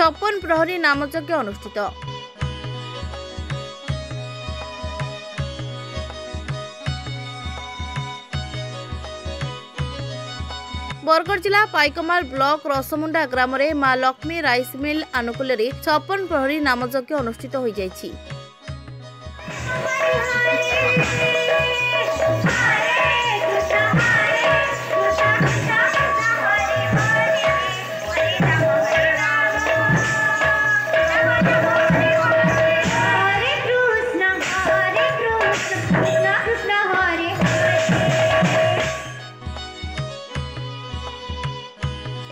56 प्रहरी नामयज्ञ अनुष्ठित। बरगढ़ जिला पाइकमाल ब्लॉक रसमुंडा ग्राम रे मां लक्ष्मी राइस मिल आनुकूल्य 56 प्रहरी नामयज्ञ अनुष्ठित हो जाइछि।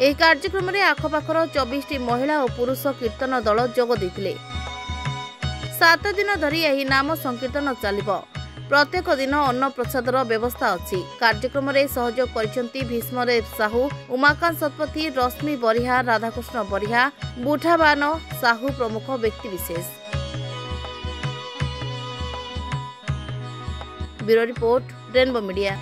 ଏହି କାର୍ଯ୍ୟକ୍ରମରେ ଆଖପାଖର 24ଟି महिला और पुरुष कीर्तन दल जोग देथिले। 7 दिन धरी ଏହି नाम संकीर्तन चलिबो। प्रत्येक दिन अन्न प्रसादर व्यवस्था अछि। कार्यक्रम रे सहयोग करिसंती भीष्मदेव साहू, उमाकांत शतपथी, रश्मि बरिहा, राधाकृष्ण बरिहा, बुठाबान साहू प्रमुख व्यक्ति विशेष। Bureau report Rainbow media.